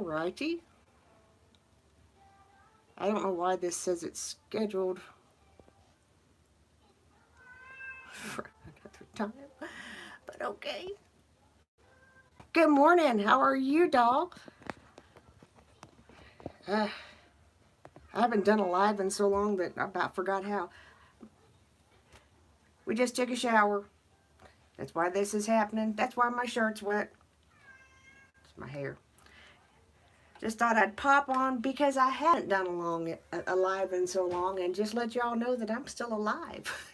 Alrighty. I don't know why this says it's scheduled for another time, but okay. Good morning. How are you, doll? Uh, I haven't done a live in so long that I about forgot how. We just took a shower. That's why this is happening. That's why my shirt's wet. It's my hair. Just thought I'd pop on because I hadn't done a live in so long, and just let y'all know that I'm still alive.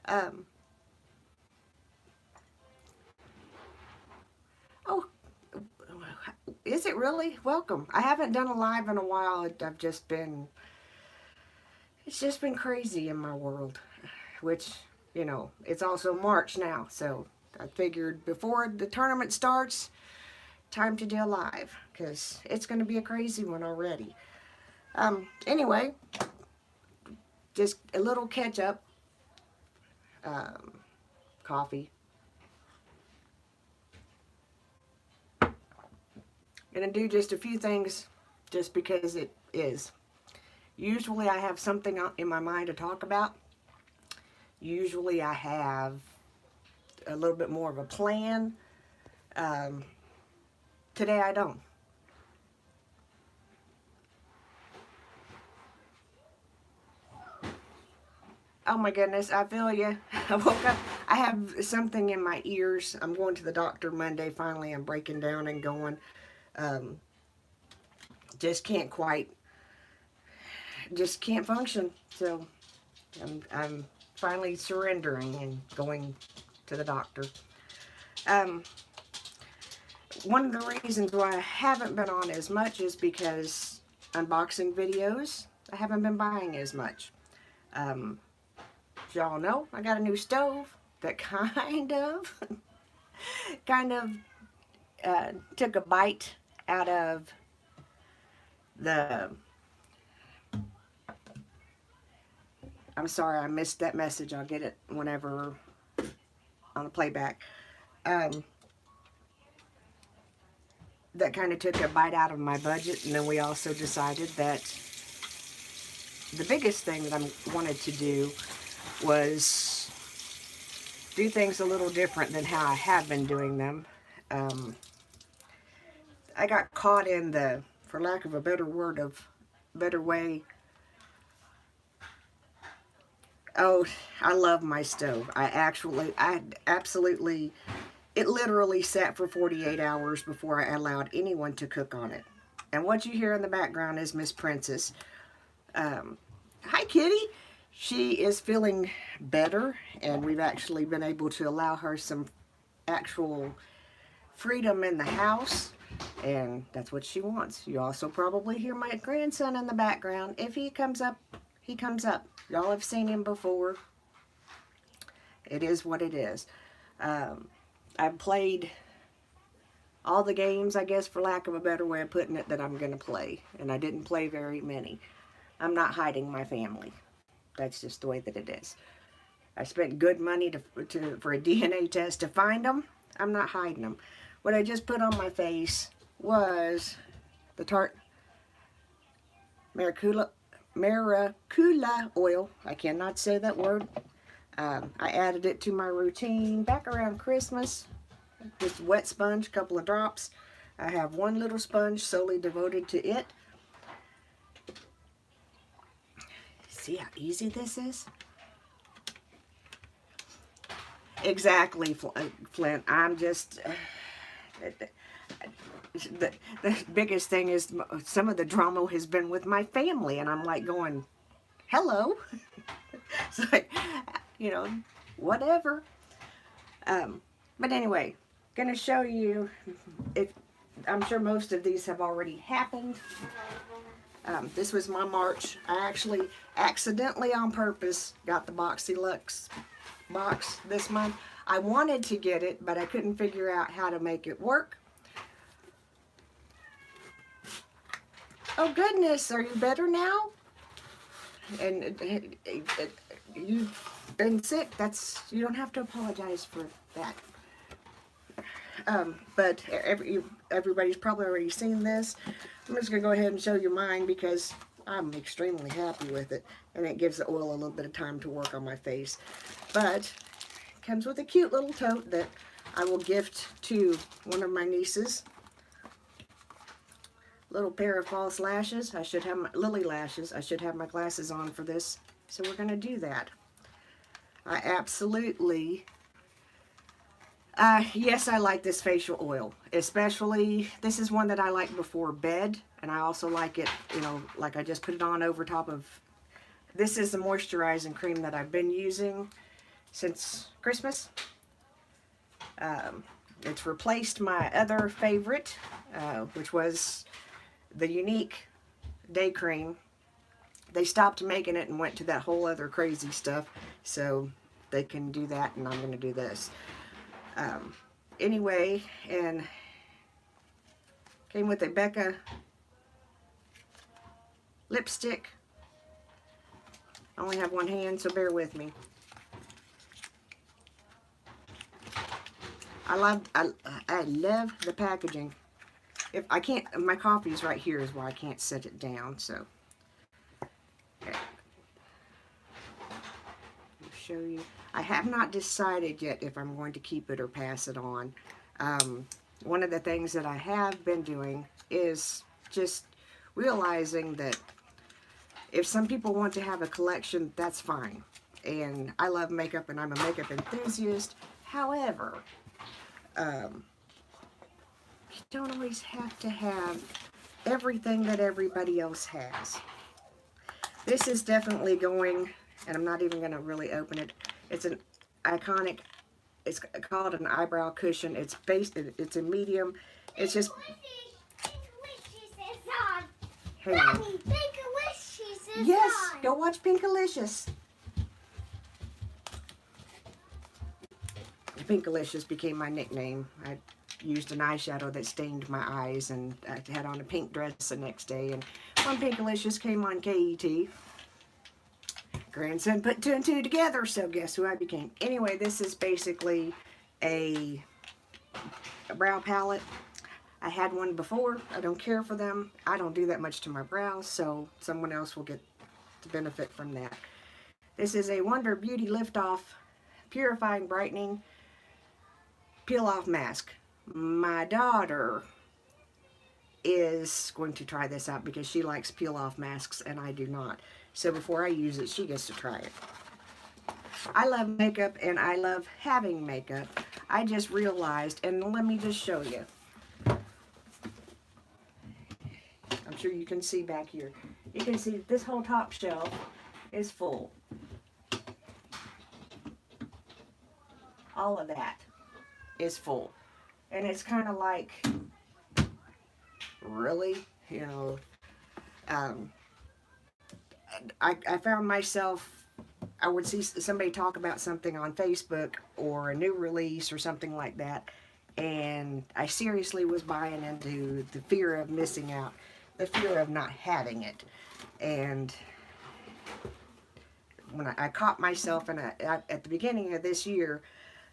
um, oh, is it really? Welcome. I haven't done a live in a while. It's just been crazy in my world, which, it's also March now, so I figured before the tournament starts, time to do a live, because it's going to be a crazy one already. Anyway, just a little catch up, um, coffee. Gonna do just a few things just because it is. Usually I have something in my mind to talk about. Usually I have a little bit more of a plan. Um, Today I don't. Oh my goodness, I feel you. I woke up. I have something in my ears. I'm going to the doctor Monday. Finally, I'm breaking down and going. Um, just can't quite, just can't function. So I'm finally surrendering and going to the doctor. Um, One of the reasons why I haven't been on as much is because unboxing videos, I haven't been buying as much. As y'all know, I got a new stove that kind of took a bite out of the, I'm sorry, I missed that message. I'll get it whenever on the playback. That kind of took a bite out of my budget, and then we also decided that the biggest thing that I wanted to do was do things a little different than how I have been doing them. I got caught in the, for lack of a better word, better way. Oh, I love my stove. I absolutely, it literally sat for 48 hours before I allowed anyone to cook on it. And what you hear in the background is Miss Princess. Hi, Kitty. She is feeling better, and we've actually been able to allow her some actual freedom in the house, and that's what she wants. You also probably hear my grandson in the background. If he comes up, he comes up. Y'all have seen him before. It is what it is. I've played all the games, I guess, for lack of a better way of putting it, that I'm going to play, and I didn't play very many. I'm not hiding my family. That's just the way that it is. I spent good money for a DNA test to find them. I'm not hiding them. What I just put on my face was the Tarte Maracula oil. I cannot say that word. I added it to my routine back around Christmas. Just wet sponge, couple of drops. I have one little sponge solely devoted to it. See how easy this is? Exactly, Flint. I'm just... the biggest thing is some of the drama has been with my family, and I'm like going, hello. It's like, whatever. But anyway, gonna show you, if I'm sure most of these have already happened. This was my March. I actually accidentally on purpose got the Boxy Lux box this month. I wanted to get it, but I couldn't figure out how to make it work. Oh goodness, are you better now? And you've been sick. You don't have to apologize for that. But everybody's probably already seen this. I'm just going to go ahead and show you mine because I'm extremely happy with it. And it gives the oil a little bit of time to work on my face. But it comes with a cute little tote that I will gift to one of my nieces. Little pair of false lashes. I should have my lily lashes. I should have my glasses on for this. So we're going to do that. I absolutely... yes, I like this facial oil, especially, this is one that I like before bed, and I also like it, you know, like I just put it on over top of, this is the moisturizing cream that I've been using since Christmas. It's replaced my other favorite, which was the Younique Day Cream. They stopped making it and went to that whole other crazy stuff, so they can do that, and I'm going to do this. Anyway, and came with a Becca lipstick. I only have one hand, so bear with me. I love the packaging. If I can't, my coffee's right here is why I can't set it down, so. Okay. I'll show you. I have not decided yet if I'm going to keep it or pass it on. One of the things that I have been doing is just realizing that if some people want to have a collection, that's fine. And I love makeup and I'm a makeup enthusiast. However, you don't always have to have everything that everybody else has. This is definitely going, and I'm not even going to really open it. It's an iconic, it's called an eyebrow cushion. It's a medium. It's just, hang on. Yes, go watch Pinkalicious. Pinkalicious became my nickname. I used an eyeshadow that stained my eyes, and I had on a pink dress the next day. And when Pinkalicious came on KET, grandson put two and two together, so guess who I became. Anyway, this is basically a brow palette. I had one before. I don't care for them. I don't do that much to my brows, so someone else will get the benefit from that. This is a Wonder Beauty Lift Off Purifying Brightening Peel Off Mask. My daughter is going to try this out because she likes peel off masks and I do not. So before I use it, she gets to try it. I love makeup and I love having makeup. I just realized, and let me just show you. I'm sure you can see back here. You can see this whole top shelf is full. All of that is full. And it's kind of like, really? You know, I found myself, I would see somebody talk about something on Facebook or a new release or something like that, and I seriously was buying into the fear of missing out, the fear of not having it. And when I caught myself, and at the beginning of this year,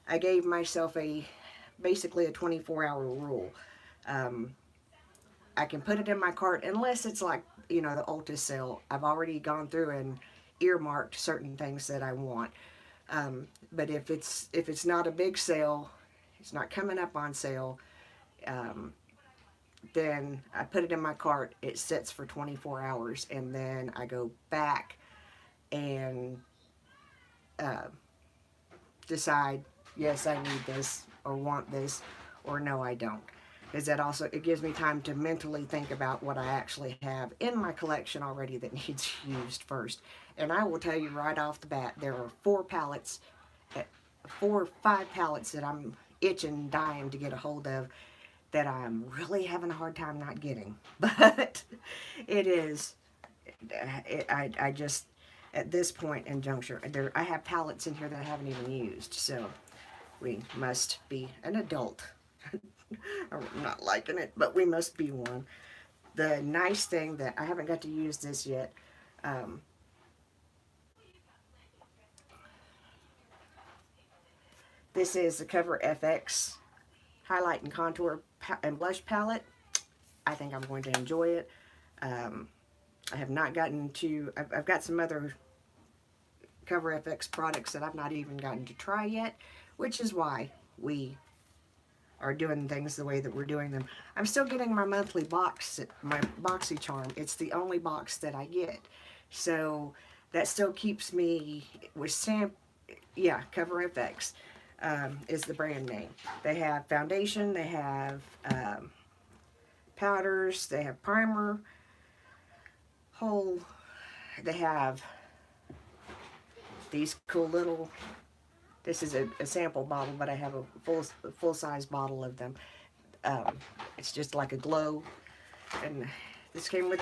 I gave myself basically a 24-hour rule. I can put it in my cart unless it's like, you know, the Ulta sale. I've already gone through and earmarked certain things that I want. But if it's not a big sale, it's not coming up on sale, then I put it in my cart. It sits for 24 hours, and then I go back and decide, yes, I need this, or want this, or no, I don't. Because that also, it gives me time to mentally think about what I actually have in my collection already that needs used first. And I will tell you right off the bat, there are 4 or 5 palettes that I'm itching, dying to get a hold of that I'm really having a hard time not getting. But it is, I just, at this point in juncture, I have palettes in here that I haven't even used. So we must be an adult. I'm not liking it, but we must be one. The nice thing that I haven't got to use this yet, this is the Cover FX highlight and contour and blush palette. I think I'm going to enjoy it. I have not gotten to, I've got some other Cover FX products that I've not even gotten to try yet, which is why we are doing things the way that we're doing them. I'm still getting my monthly box, my BoxyCharm. It's the only box that I get. So that still keeps me with yeah, Cover FX is the brand name. They have foundation, they have powders, they have primer, they have these cool little, this is a sample bottle, but I have a full size bottle of them. It's just like a glow, and this came with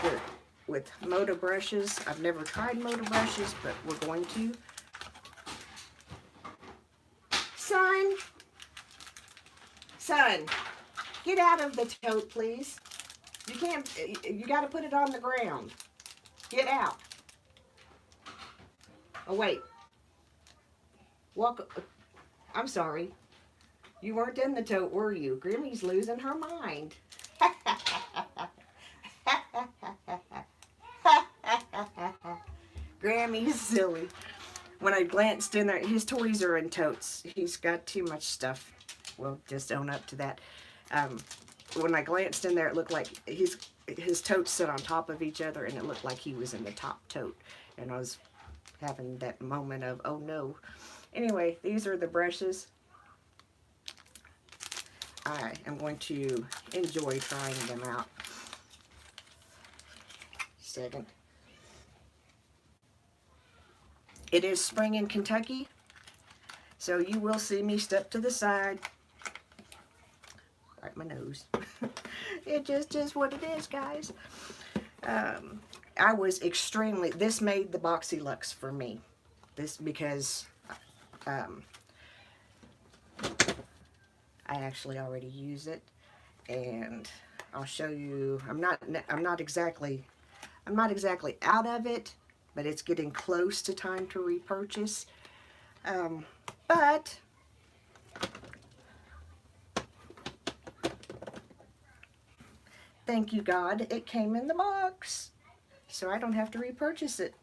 Moda brushes. I've never tried Moda brushes, but we're going to. Son, get out of the tote, please. You can't, you got to put it on the ground. Get out. Oh, wait. Walk. I'm sorry. You weren't in the tote, were you? Grimmy's losing her mind. Grammy's silly. When I glanced in there, his toys are in totes. He's got too much stuff. Well, just own up to that. When I glanced in there, it looked like his totes sit on top of each other, and it looked like he was in the top tote. And I was having that moment of, oh no. Anyway, these are the brushes. I am going to enjoy trying them out. Second. It is spring in Kentucky, so you will see me step to the side. Right, my nose. It just is what it is, guys. I was extremely, this made the BoxyLuxe for me. This because I actually already use it, and I'll show you. I'm not exactly out of it, but it's getting close to time to repurchase. But thank you, God, it came in the box, so I don't have to repurchase it.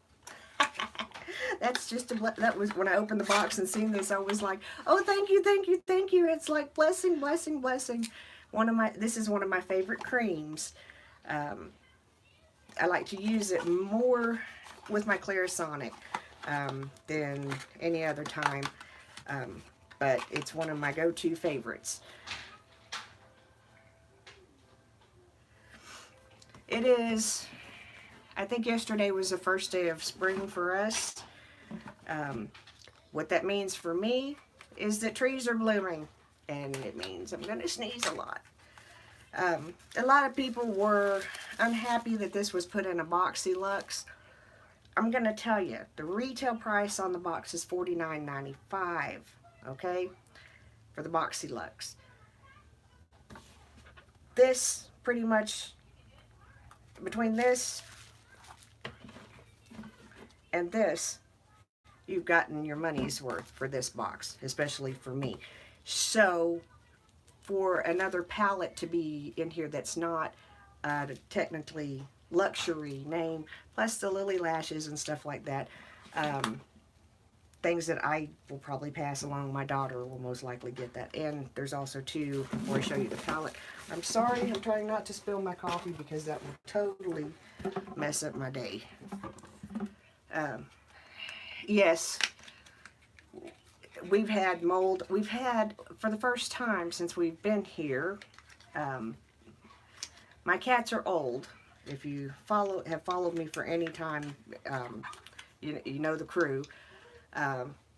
That's just that was when I opened the box and seen this, I was like, oh, thank you, thank you, thank you. It's like blessing, blessing, blessing. This is one of my favorite creams. I like to use it more with my Clarisonic than any other time, but it's one of my go-to favorites. It is, I think yesterday was the first day of spring for us. What that means for me is that trees are blooming, and it means I'm going to sneeze a lot. A lot of people were unhappy that this was put in a BoxyLuxe. I'm going to tell you, the retail price on the box is $49.95, okay, for the BoxyLuxe. This, pretty much, between this and this, you've gotten your money's worth for this box, especially for me. So, for another palette to be in here that's not technically luxury name, plus the Lily lashes and stuff like that, things that I will probably pass along. My daughter will most likely get that. And there's also two, before I show you the palette. I'm sorry, I'm trying not to spill my coffee because that will totally mess up my day. Yes, we've had mold. We've had, for the first time since we've been here, my cats are old. If you have followed me for any time, you know the crew.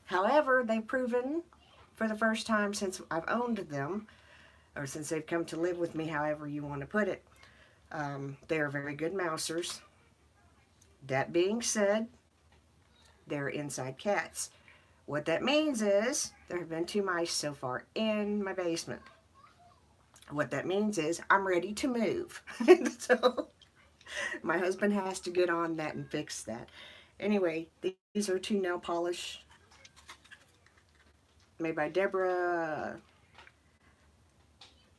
However, they've proven for the first time since I've owned them, or since they've come to live with me, however you want to put it, they are very good mousers. That being said, they're inside cats. What that means is there have been 2 mice so far in my basement. What that means is I'm ready to move. So my husband has to get on that and fix that. Anyway, these are 2 nail polish made by Deborah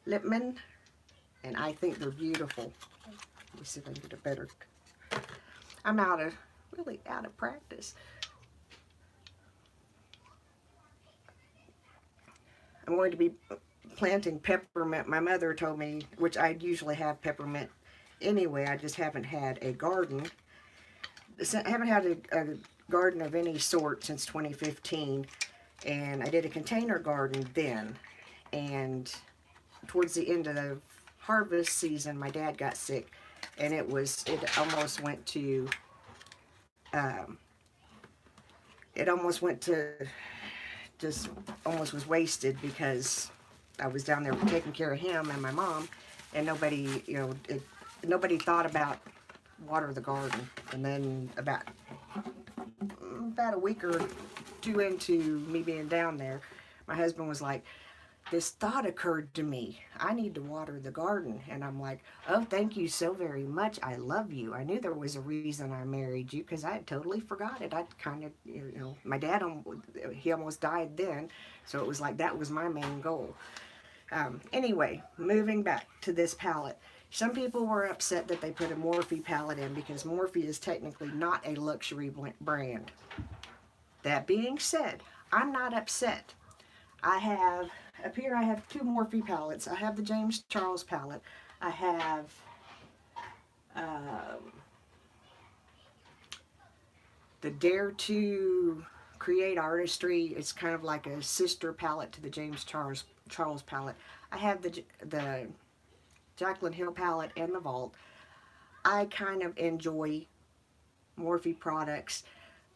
Lipman, and I think they're beautiful. Let me see if I can get a better. I'm really out of practice. I'm going to be planting peppermint. My mother told me, which I usually have peppermint anyway, I just haven't had a garden. I haven't had a garden of any sort since 2015, and I did a container garden then, and towards the end of the harvest season, my dad got sick, and it almost went to, um, it almost went to, just almost was wasted because I was down there taking care of him and my mom, and nobody, nobody thought about water the garden. And then about a week or two into me being down there, my husband was like, this thought occurred to me. I need to water the garden. And I'm like, oh, thank you so very much. I love you. I knew there was a reason I married you because I had totally forgot it. I'd kind of, my dad, he almost died then. So it was like that was my main goal. Anyway, moving back to this palette. Some people were upset that they put a Morphe palette in because Morphe is technically not a luxury brand. That being said, I'm not upset. Up here I have two Morphe palettes. I have the James Charles palette. I have the Dare to Create Artistry. It's kind of like a sister palette to the James Charles palette. I have the Jaclyn Hill palette and the Vault. I kind of enjoy Morphe products.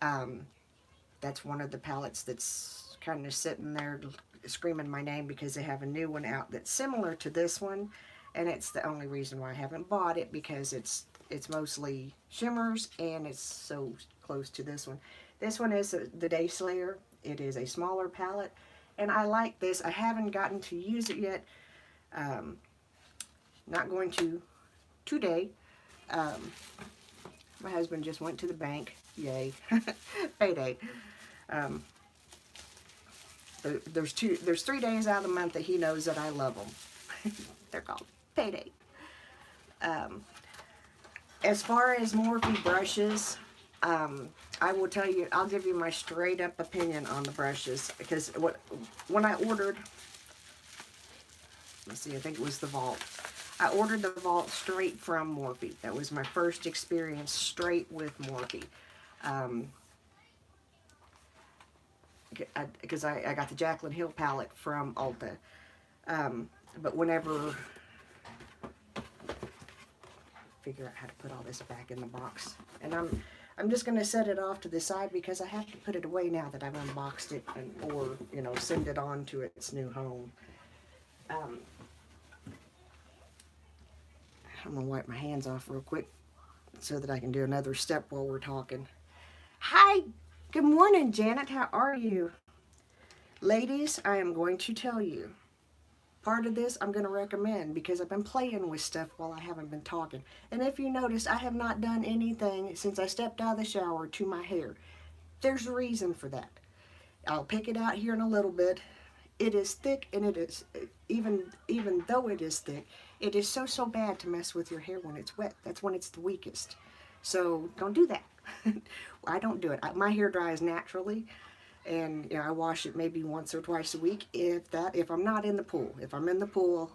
That's one of the palettes that's kind of sitting there screaming my name because they have a new one out that's similar to this one, and it's the only reason why I haven't bought it, because it's mostly shimmers and it's so close to this one. This one is the Day Slayer. It is a smaller palette, and I like this. I haven't gotten to use it yet. Not going to today. My husband just went to the bank. Yay. Payday. There's 3 days out of the month that he knows that I love them. They're called payday. As far as Morphe brushes, I will tell you, I'll give you my straight up opinion on the brushes, because when I ordered, let's see, I think it was the Vault. I ordered the Vault straight from Morphe. That was my first experience straight with Morphe. Because I got the Jaclyn Hill palette from Ulta. But whenever, figure out how to put all this back in the box. And I'm just going to set it off to the side because I have to put it away now that I've unboxed it, or send it on to its new home. I'm going to wipe my hands off real quick so that I can do another step while we're talking. Hi, good morning, Janet. How are you? Ladies, I am going to tell you, part of this I'm going to recommend because I've been playing with stuff while I haven't been talking. And if you notice, I have not done anything since I stepped out of the shower to my hair. There's a reason for that. I'll pick it out here in a little bit. It is thick, and it is, even though it is thick, it is so bad to mess with your hair when it's wet. That's when it's the weakest. So don't do that. I don't do it. My hair dries naturally, and I wash it maybe once or twice a week, if I'm not in the pool. If I'm in the pool,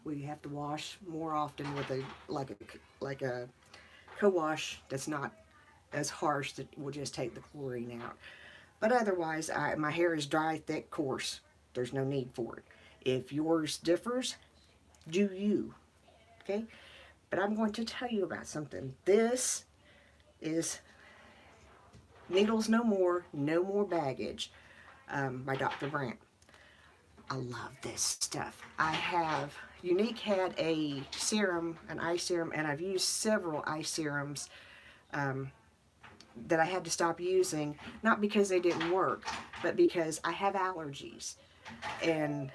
we have to wash more often with like a co-wash that's not as harsh, that will just take the chlorine out. But otherwise, my hair is dry, thick, coarse. There's no need for it. If yours differs, do you. Okay? But I'm going to tell you about something. This is Needles No More, No More Baggage by Dr. Brandt. I love this stuff. Younique had a serum, an eye serum, and I've used several eye serums that I had to stop using, not because they didn't work, but because I have allergies. And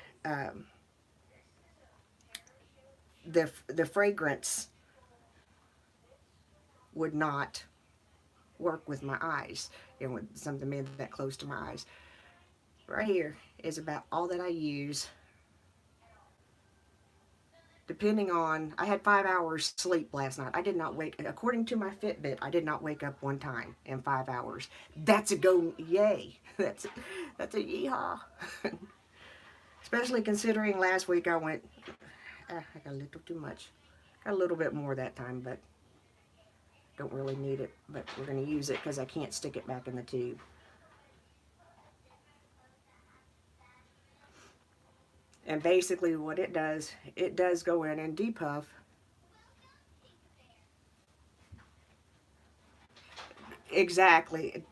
the fragrance would not work with my eyes, with something made that close to my eyes. Right here is about all that I use depending on, I had 5 hours sleep last night. I did not wake, according to my Fitbit, I did not wake up one time in 5 hours. That's a go, yay. That's a yeehaw. Especially considering last week I went, I got a little too much. Got a little bit more that time, but don't really need it. But we're going to use it because I can't stick it back in the tube. And basically what it does go in and depuff. Exactly.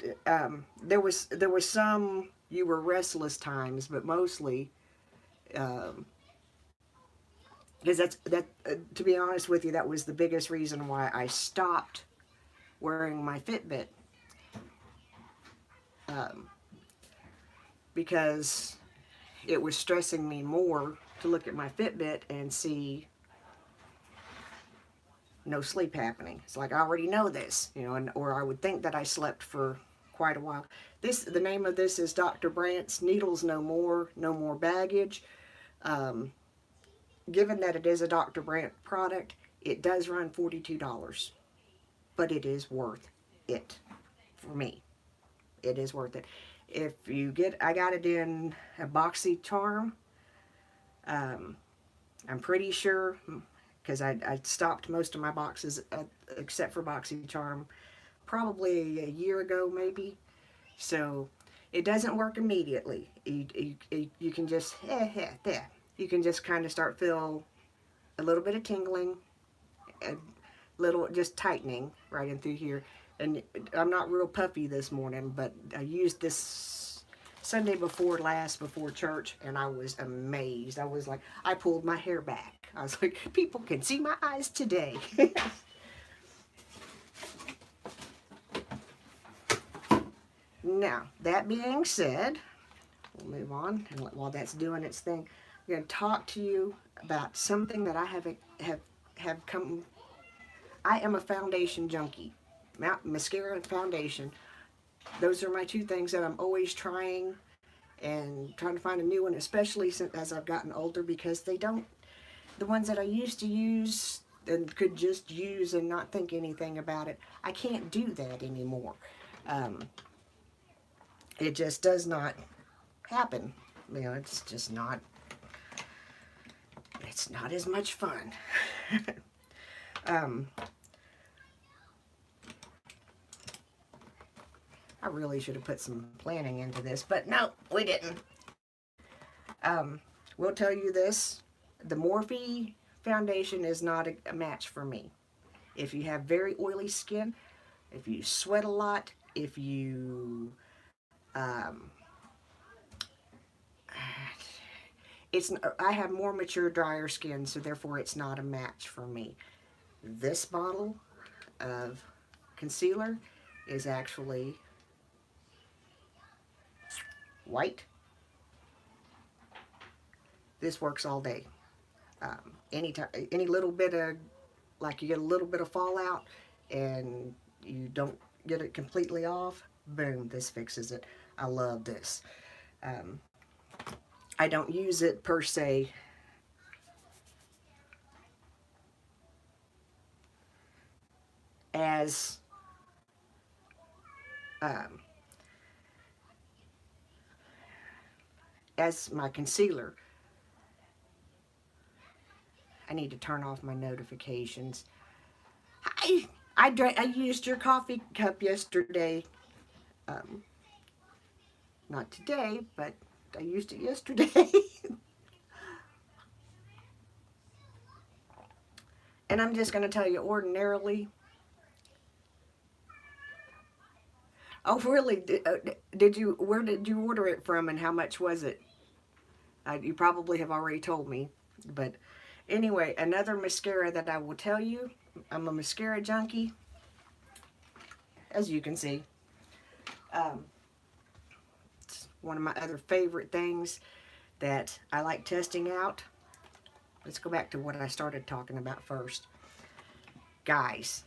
There was some you were restless times, but mostly, because to be honest with you, that was the biggest reason why I stopped wearing my Fitbit, um, because it was stressing me more to look at my Fitbit and see no sleep happening. It's like I already know this, you know, or I would think that I slept for quite a while. The name of this is Dr. Brandt's Needles No More, No More Baggage. Given that it is a Dr. Brandt product, it does run $42, but it is worth it for me. It is worth it. If you get, I got it in a BoxyCharm. I'm pretty sure, because I stopped most of my boxes except for BoxyCharm probably a year ago maybe. So it doesn't work immediately. You can just, there. You can just kind of start feel a little bit of tingling, a little just tightening right in through here. And I'm not real puffy this morning, but I used this Sunday before last, before church, and I was amazed. I was like, I pulled my hair back. I was like, people can see my eyes today. Now, that being said, we'll move on, and while that's doing its thing, I'm going to talk to you about something that I have come. I am a foundation junkie, mascara and foundation. Those are my two things that I'm always trying to find a new one, especially as I've gotten older, because the ones that I used to use and could just use and not think anything about it, I can't do that anymore. It just does not happen. You know, it's just not, it's not as much fun. I really should have put some planning into this, but no, we didn't. We'll tell you this, the Morphe foundation is not a match for me. If you have very oily skin, if you sweat a lot, if you I have more mature, drier skin, so therefore it's not a match for me. This bottle of concealer is actually white. This works all day. Any little bit of, like you get a little bit of fallout and you don't get it completely off, boom, this fixes it. I love this. I don't use it per se as my concealer. I need to turn off my notifications. I used your coffee cup yesterday. Not today, but I used it yesterday. And I'm just going to tell you, ordinarily. Oh, really? Where did you order it from, and how much was it? You probably have already told me. But anyway, another mascara that I will tell you, I'm a mascara junkie, as you can see. It's one of my other favorite things that I like testing out. Let's go back to what I started talking about first. Guys,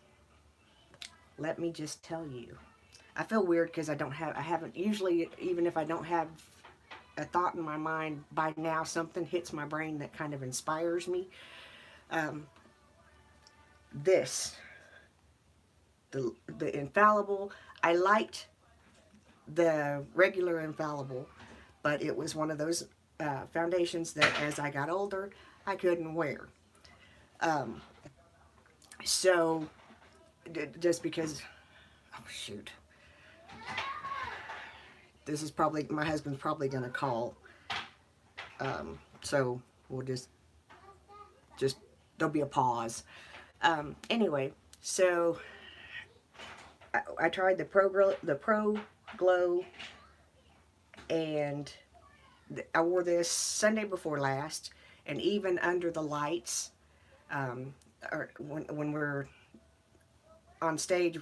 let me just tell you, I feel weird because I haven't, usually even if I don't have a thought in my mind, by now something hits my brain that kind of inspires me. Um, this, the Infallible, I liked the regular Infallible, but it was one of those foundations that as I got older, I couldn't wear. Um, so, just because, oh shoot, this is probably, my husband's probably going to call. So, we'll just, there'll be a pause. Anyway, so I tried the Pro Glow, and I wore this Sunday before last, and even under the lights, or when we're on stage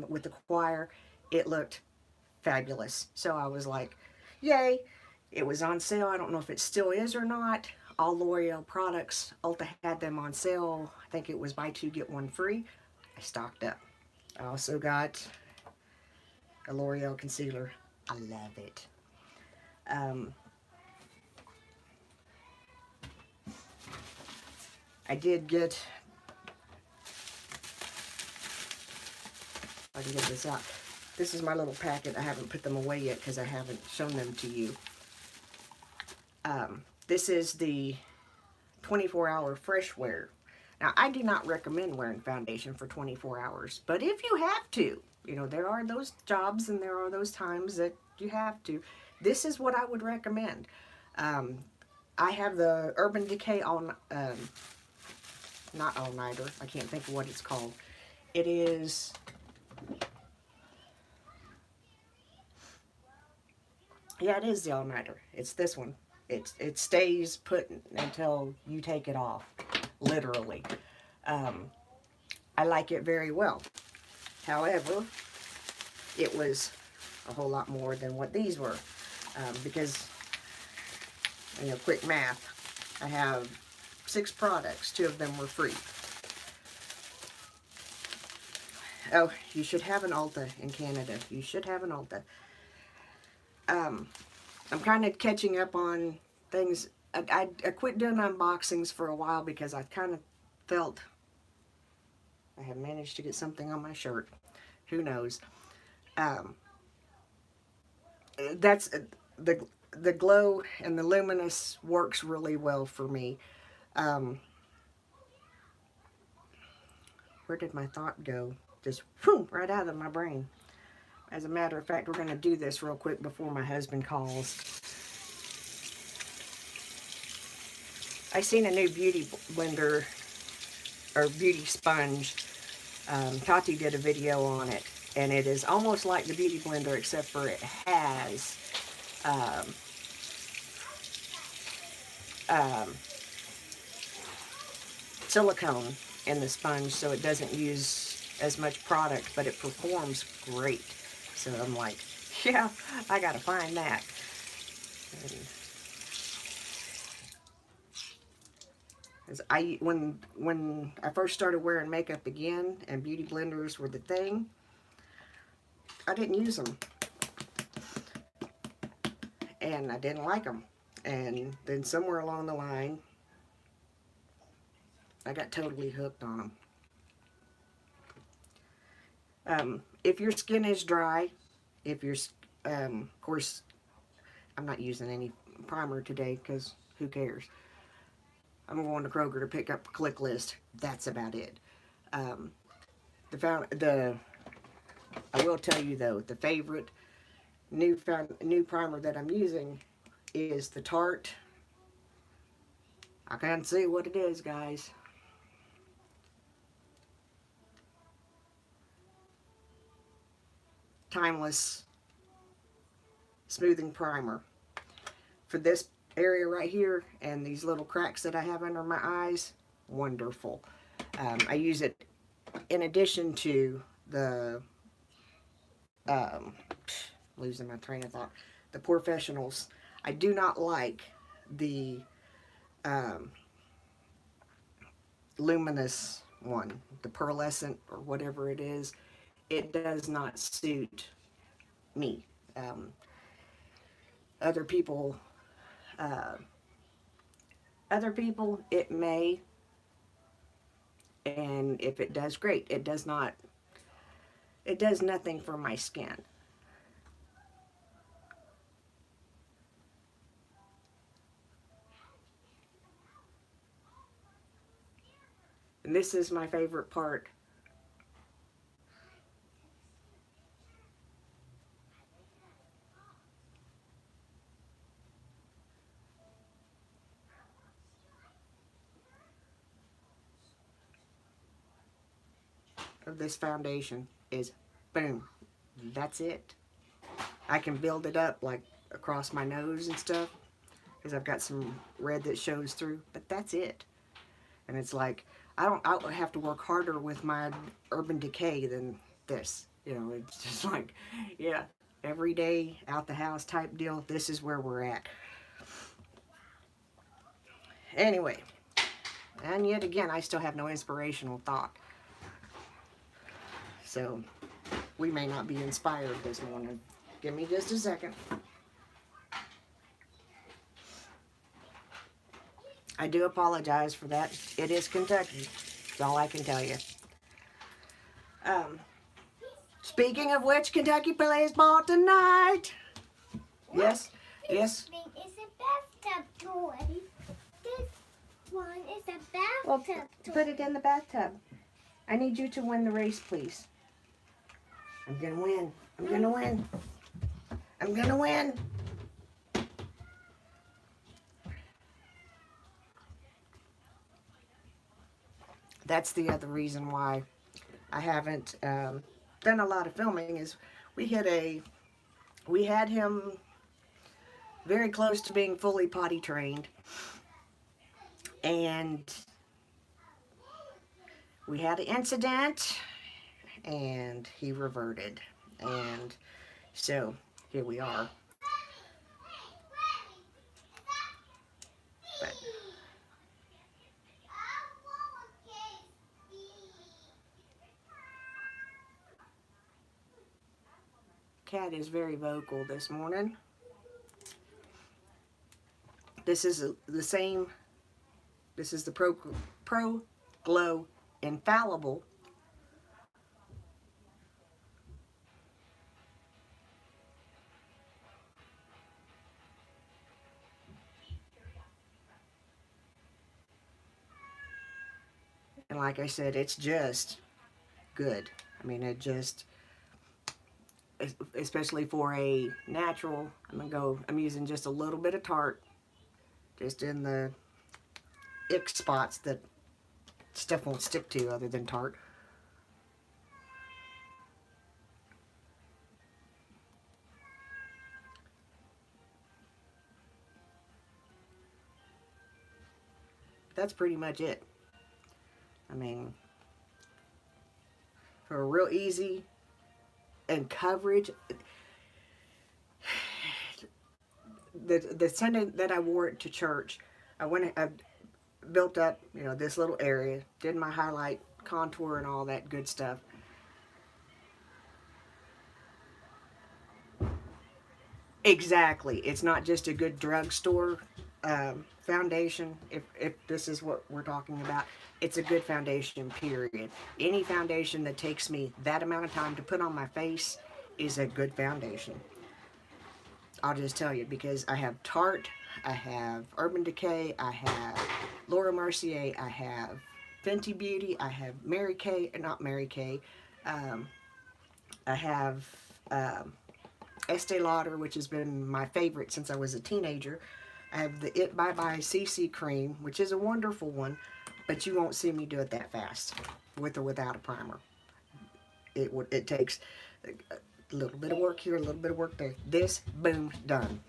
with the choir, it looked fabulous. So I was like, yay. It was on sale. I don't know if it still is or not. All L'Oreal products, Ulta had them on sale. I think it was buy two, get one free. I stocked up. I also got a L'Oreal concealer. I love it. I did get, if I can get this out. This is my little packet. I haven't put them away yet because I haven't shown them to you. This is the 24-hour fresh wear. Now, I do not recommend wearing foundation for 24 hours, but if you have to, you know, there are those jobs and there are those times that you have to. This is what I would recommend. I have the Urban Decay not all-nighter. I can't think of what it's called. It is, yeah, it is the all-nighter. It's this one. It stays put until you take it off, literally. I like it very well. However, it was a whole lot more than what these were, because, you know, quick math, I have 6 products, 2 of them were free. Oh, you should have an Ulta in Canada. You should have an Ulta. I'm kind of catching up on things. I quit doing unboxings for a while because I kind of felt I have managed to get something on my shirt. Who knows? That's the glow and the luminous works really well for me. Where did my thought go? Just whew, right out of my brain. As a matter of fact, we're going to do this real quick before my husband calls. I seen a new beauty blender or beauty sponge. Tati did a video on it, and it is almost like the beauty blender, except for it has silicone in the sponge, so it doesn't use as much product, but it performs great. So I'm like, yeah, I gotta find that. When I first started wearing makeup again and beauty blenders were the thing, I didn't use them, and I didn't like them. And then somewhere along the line, I got totally hooked on them. If your skin is dry, if you're, of course, I'm not using any primer today because who cares? I'm going to Kroger to pick up a click list. That's about it. I will tell you though, the favorite new primer that I'm using is the Tarte. I can't see what it is, guys. Timeless smoothing primer for this area right here and these little cracks that I have under my eyes. Wonderful. I use it in addition to the losing my train of thought, the Professionals. I do not like the luminous one, the pearlescent or whatever it is. It does not suit me. Other people, it may, And if it does, great. It does not, it does nothing for my skin. And this is my favorite part. Of this foundation is boom. That's it. I can build it up like across my nose and stuff because I've got some red that shows through, but that's it. And it's like I have to work harder with my Urban Decay than this. You know, it's just like, yeah, every day out the house type deal. This is where we're at. Anyway, and yet again, I still have no inspirational thought. So we may not be inspired this morning. Give me just a second. I do apologize for that. It is Kentucky. That's all I can tell you. Speaking of which, Kentucky plays ball tonight. What? Yes, yes. This thing is a bathtub toy. This one is a bathtub Well, toy. put it in the bathtub. I need you to win the race, please. I'm gonna win. I'm gonna win. I'm gonna win. That's the other reason why I haven't done a lot of filming is we had him very close to being fully potty trained, and we had an incident and he reverted, and so here we are. But cat is very vocal this morning. This is the same. This is the Pro Glow Infallible. And like I said, it's just good. I mean, it just, especially for a natural, I'm using just a little bit of Tarte, just in the ick spots that stuff won't stick to other than Tarte. That's pretty much it. I mean, for a real easy and coverage, the Sunday that I wore it to church, I built up, you know, this little area, did my highlight, contour, and all that good stuff. Exactly. It's not just a good drugstore foundation, if this is what we're talking about. It's a good foundation, period. Any foundation that takes me that amount of time to put on my face is a good foundation. I'll just tell you, because I have Tarte, I have Urban Decay, I have Laura Mercier, I have Fenty Beauty, I have Mary Kay, not Mary Kay, I have Estee Lauder, which has been my favorite since I was a teenager. I have the It Bye Bye CC cream, which is a wonderful one, but you won't see me do it that fast, with or without a primer. It takes a little bit of work here, a little bit of work there. This, boom, done.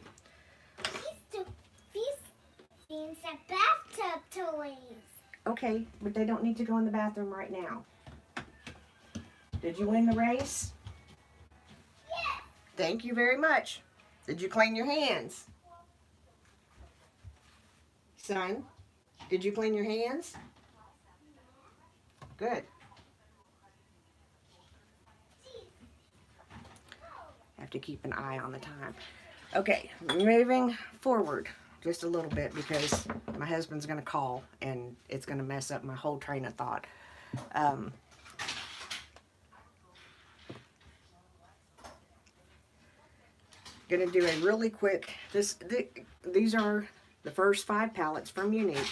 These things are bathtub toys. Okay, but they don't need to go in the bathroom right now. Did you win the race? Yes. Thank you very much. Did you clean your hands? Son, did you clean your hands? Good. Have to keep an eye on the time. Okay, moving forward just a little bit because my husband's going to call and it's going to mess up my whole train of thought. Gonna do a really quick, these are the first 5 palettes from Younique.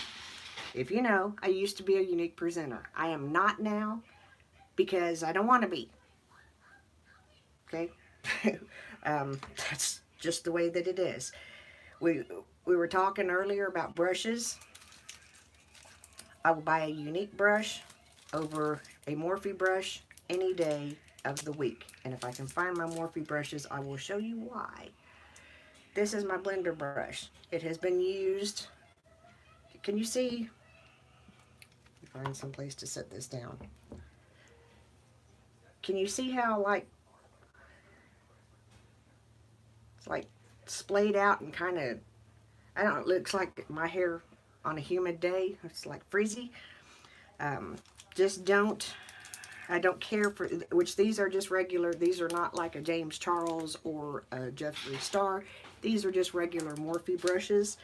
If you know, I used to be a Younique presenter. I am not now because I don't want to be. Okay? That's just the way that it is. We were talking earlier about brushes. I will buy a Younique brush over a Morphe brush any day of the week. And if I can find my Morphe brushes, I will show you why. This is my blender brush. It has been used. Can you see? Find some place to set this down. Can you see how it's like splayed out and kind of, I don't know, it looks like my hair on a humid day. It's like frizzy. Just don't, I don't care for, which these are just regular, these are not like a James Charles or a Jeffree Star. These are just regular Morphe brushes.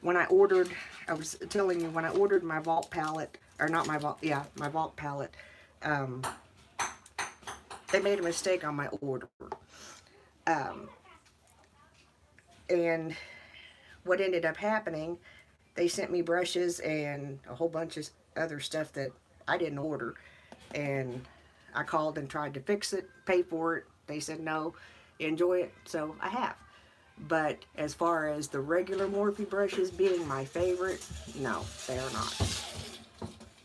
When I ordered, I was telling you, when I ordered my Vault palette, or not my Vault, yeah, my Vault palette, they made a mistake on my order. And what ended up happening, they sent me brushes and a whole bunch of other stuff that I didn't order. And I called and tried to fix it, pay for it. They said, no, enjoy it. So I have. But as far as the regular Morphe brushes being my favorite, no, they are not.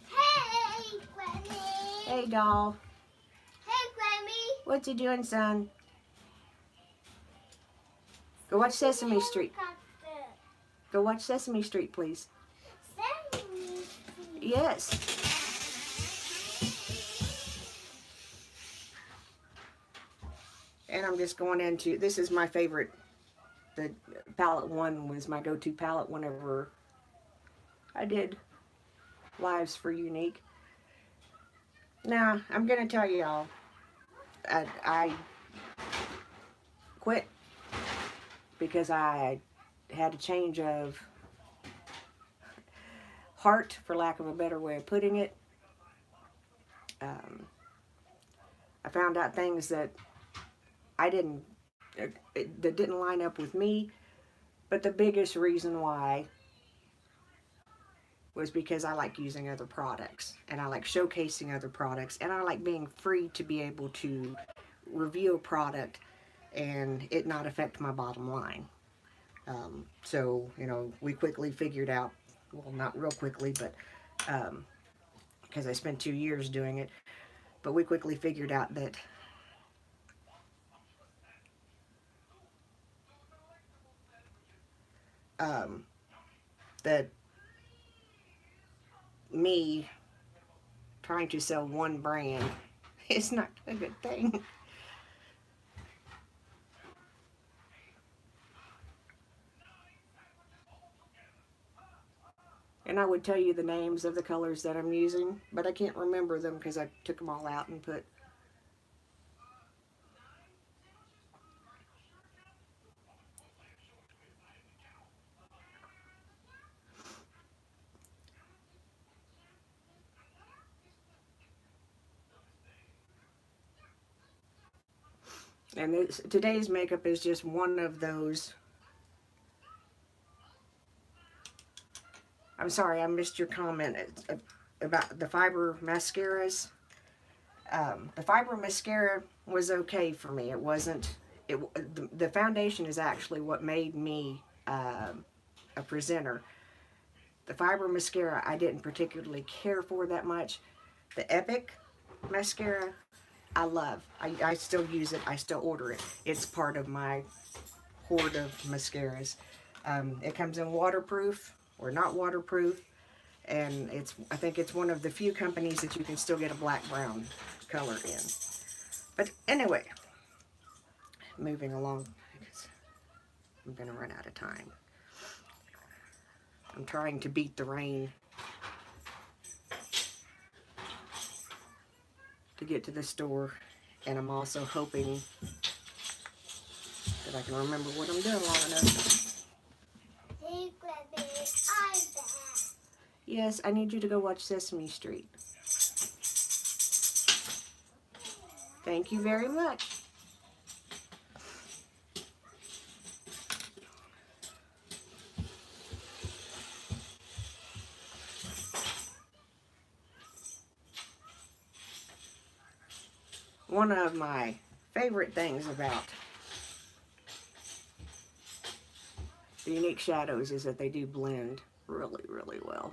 Hey, Granny. Hey, doll. Hey, Granny. What you doing, son? Go watch Sesame Street. Go watch Sesame Street, please. Sesame Street. Yes. And I'm just going into, this is my favorite. The palette 1 was my go-to palette whenever I did lives for Younique. Now, I'm going to tell y'all, I quit because I had a change of heart, for lack of a better way of putting it. I found out things that that didn't line up with me, but the biggest reason why was because I like using other products, and I like showcasing other products, and I like being free to be able to review a product and it not affect my bottom line. So, you know, we quickly figured out, well, not real quickly, but because I spent 2 years doing it, but we quickly figured out that that me trying to sell one brand is not a good thing. And I would tell you the names of the colors that I'm using, but I can't remember them because I took them all out and put. And today's makeup is just one of those. I'm sorry, I missed your comment about the fiber mascaras. The fiber mascara was okay for me. It wasn't. The foundation is actually what made me a presenter. The fiber mascara I didn't particularly care for that much. The Epic mascara I love. I still use it. I still order it. It's part of my hoard of mascaras. It comes in waterproof or not waterproof, and I think it's one of the few companies that you can still get a black-brown color in. But anyway, moving along, because I'm going to run out of time. I'm trying to beat the rain to get to the store, and I'm also hoping that I can remember what I'm doing long enough. Hey, Granny, I'm back. Yes, I need you to go watch Sesame Street. Thank you very much. One of my favorite things about the Unique Shadows is that they do blend really, really well.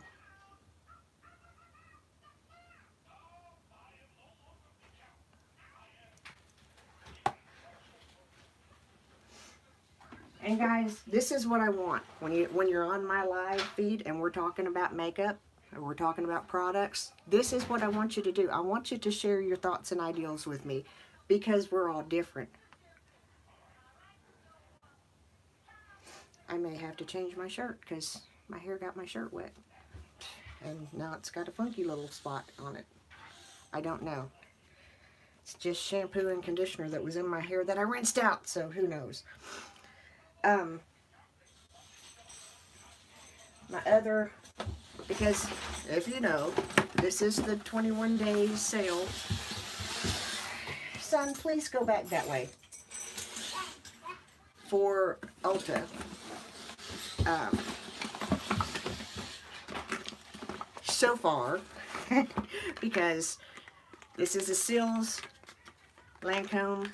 And guys, this is what I want when you're on my live feed and we're talking about makeup and we're talking about products. This is what I want you to do. I want you to share your thoughts and ideals with me because we're all different. I may have to change my shirt because my hair got my shirt wet. And now it's got a funky little spot on it. I don't know. It's just shampoo and conditioner that was in my hair that I rinsed out, so who knows. My other, because if you know, this is the 21 days sale. Son, please go back that way. For Ulta. So far, because this is a Cils Lancome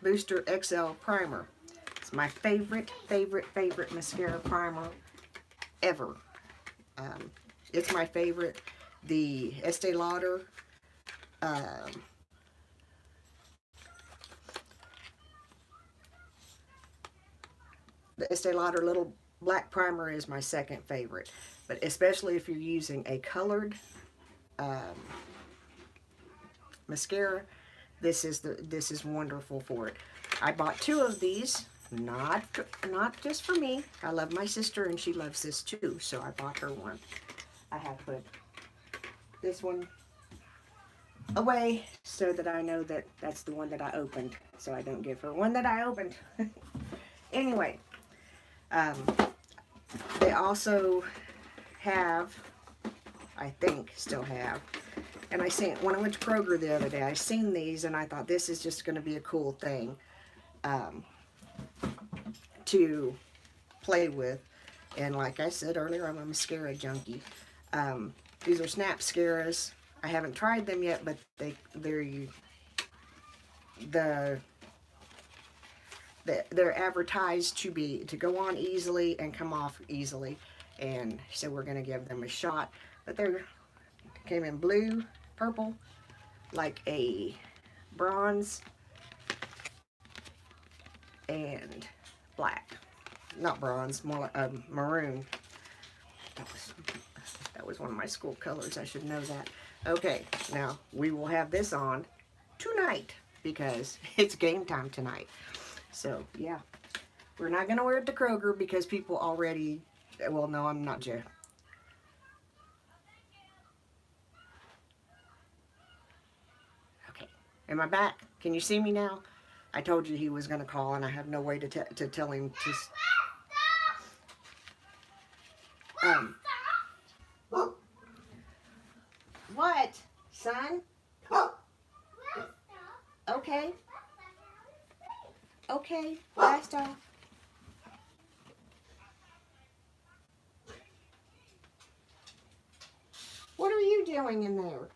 Booster XL Primer. It's my favorite mascara primer ever. It's my favorite. The Estee Lauder little black primer is my second favorite. But especially if you're using a colored mascara, this is wonderful for it. I bought 2 of these, not just for me. I love my sister and she loves this too, so I bought her one. I have put this one away so that I know that that's the one that I opened, so I don't give her one that I opened. Anyway, they also have, I think still have, and I seen, when I went to Kroger the other day, I seen these and I thought this is just going to be a cool thing to play with. And like I said earlier, I'm a mascara junkie. These are Snap Scaras. I haven't tried them yet, but they're advertised to go on easily and come off easily, and so we're gonna give them a shot. But they came in blue, purple, like a bronze, and black. Not bronze, more like maroon. That was one of my school colors. I should know that. Okay, now we will have this on tonight because it's game time tonight. So yeah, we're not gonna wear it to Kroger because people already. Well, no, I'm not Joe. Okay, am I back? Can you see me now? I told you he was gonna call, and I have no way to tell him to. What, son? Okay. Okay, blast off. What are you doing in there?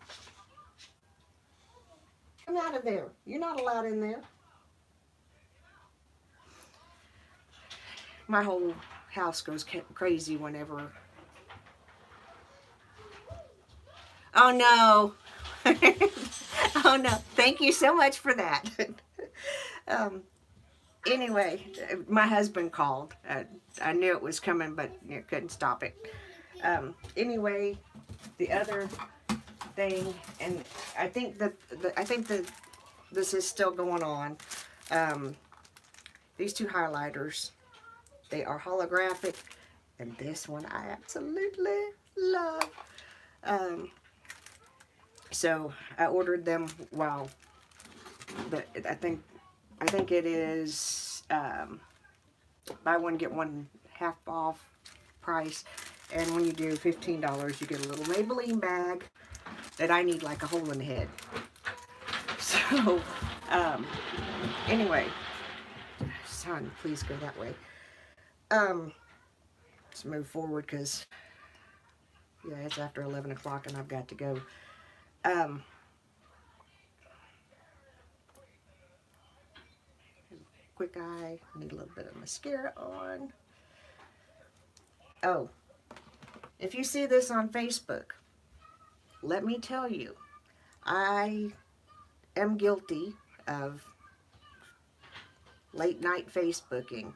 Come out of there. You're not allowed in there. My whole house goes crazy whenever. Oh no. Oh no. Thank you so much for that. Anyway, my husband called. I knew it was coming, but couldn't stop it. Anyway, the other thing, and I think that this is still going on. These 2 highlighters, they are holographic, and this one I absolutely love. So I ordered them. Wow, I think it is buy one get one half off price, And when you do $15, you get a little Maybelline bag that I need like a hole in the head. So, anyway, son, please go that way. Let's move forward because, yeah, it's after 11 o'clock and I've got to go. Quick eye, need a little bit of mascara on. Oh, if you see this on Facebook, let me tell you, I am guilty of late night Facebooking.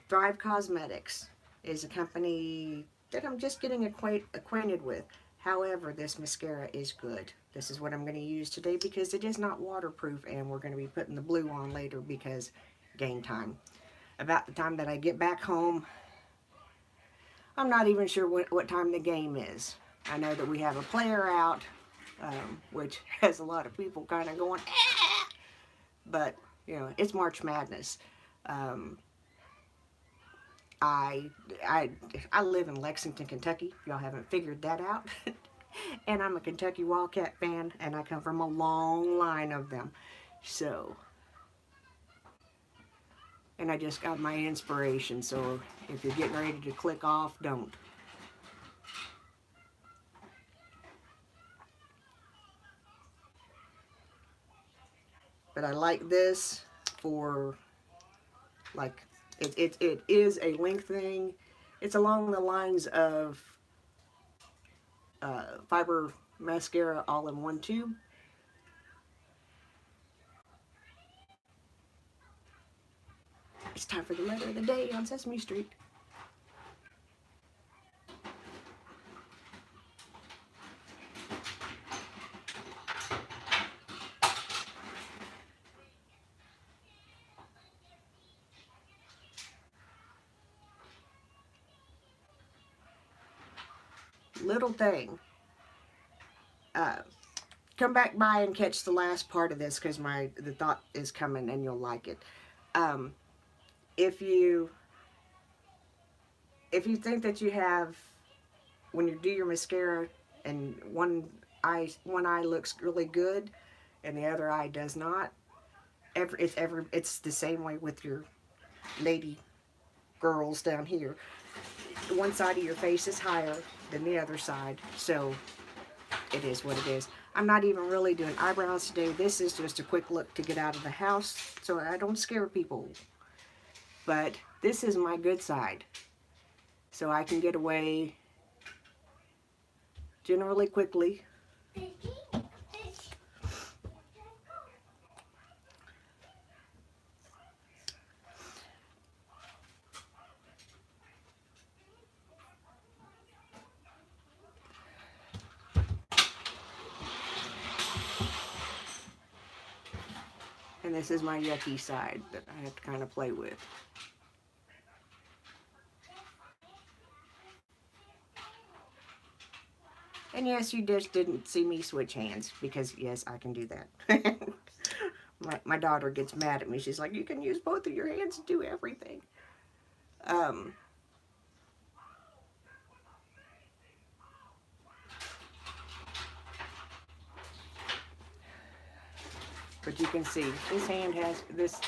Thrive Cosmetics is a company that I'm just getting acquainted with. However, this mascara is good. This is what I'm going to use today because it is not waterproof, and we're going to be putting the blue on later because game time. About the time that I get back home, I'm not even sure what time the game is. I know that we have a player out, which has a lot of people kind of going, ah! But, you know, it's March Madness. I live in Lexington, Kentucky. Y'all haven't figured that out. And I'm a Kentucky Wildcat fan, and I come from a long line of them. So, and I just got my inspiration, so if you're getting ready to click off, don't. But I like this for, like, it is a length thing. It's along the lines of fiber mascara all in one tube. It's time for the letter of the day on Sesame Street. Little thing. Come back by and catch the last part of this because the thought is coming and you'll like it. If you think that you have, when you do your mascara and one eye looks really good and the other eye does not, it's the same way with your lady girls down here. One side of your face is higher than the other side, so it is what it is. I'm not even really doing eyebrows today. This is just a quick look to get out of the house so I don't scare people. But this is my good side. So I can get away generally quickly. And this is my yucky side that I have to kind of play with. And yes, you just didn't see me switch hands because yes, I can do that. my daughter gets mad at me. She's like, you can use both of your hands to do everything. But you can see this hand has this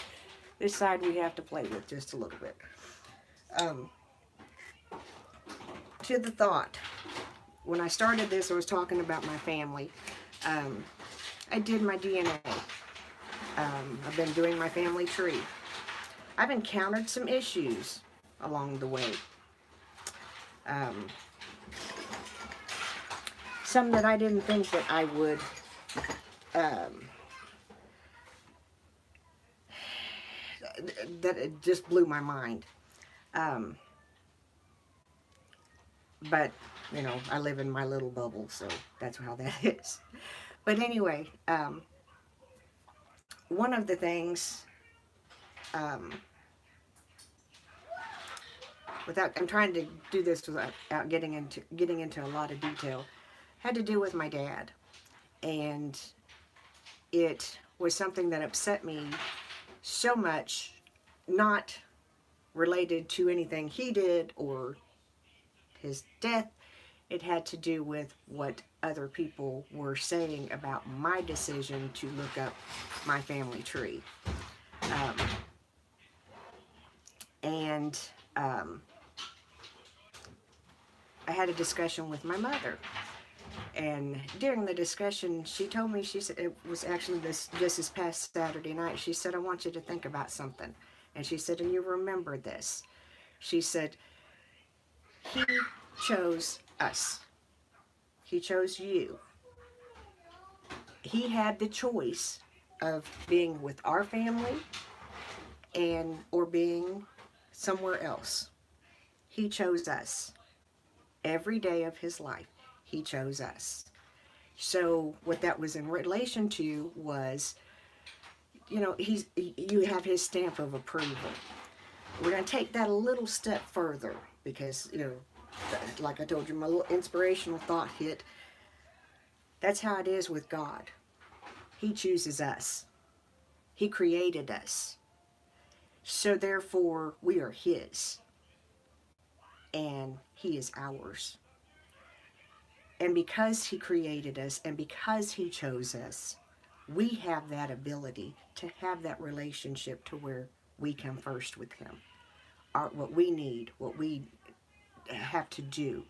side we have to play with just a little bit. To the thought, when I started this, I was talking about my family. I did my DNA. I've been doing my family tree. I've encountered some issues along the way. Some that I didn't think that I would that it just blew my mind. But, you know, I live in my little bubble, so that's how that is. But anyway, one of the things, I'm trying to do this without getting into a lot of detail, had to do with my dad. And it was something that upset me so much, not related to anything he did or his death. It had to do with what other people were saying about my decision to look up my family tree. Um, and I had a discussion with my mother. And during the discussion, she told me, she said, it was actually this past Saturday night, she said, I want you to think about something. And she said, and you remember this. She said, he chose us. He chose you. He had the choice of being with our family or being somewhere else. He chose us. Every day of his life, he chose us. So what that was in relation to was, you have his stamp of approval. We're going to take that a little step further because, like I told you, my little inspirational thought hit. That's how it is with God. He chooses us. He created us. So therefore, we are his. And he is ours. And because he created us and because he chose us, we have that ability to have that relationship to where we come first with him. What we need, what we have to do,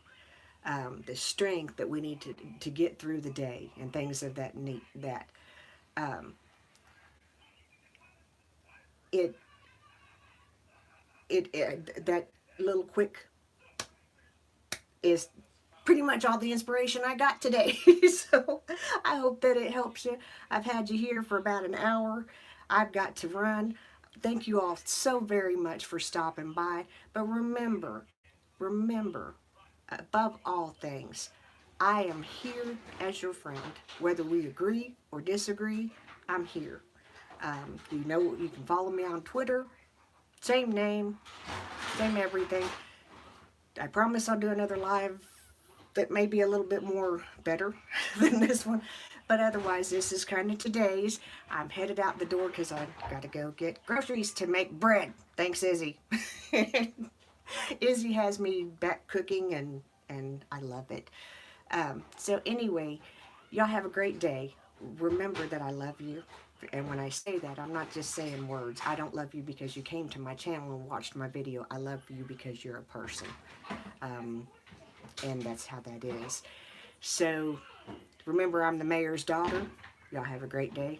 the strength that we need to get through the day and things of that that little quick is pretty much all the inspiration I got today. So I hope that it helps you. I've had you here for about an hour. I've got to run. Thank you all so very much for stopping by. But remember, above all things, I am here as your friend. Whether we agree or disagree, I'm here. You can follow me on Twitter. Same name, same everything. I promise I'll do another live that may be a little bit more better than this one. But otherwise, this is kind of today's. I'm headed out the door because I've got to go get groceries to make bread. Thanks, Izzy. Izzy has me back cooking, and I love it. So anyway, y'all have a great day. Remember that I love you. And when I say that, I'm not just saying words. I don't love you because you came to my channel and watched my video. I love you because you're a person. And that's how that is. So remember, I'm the mayor's daughter. Y'all have a great day.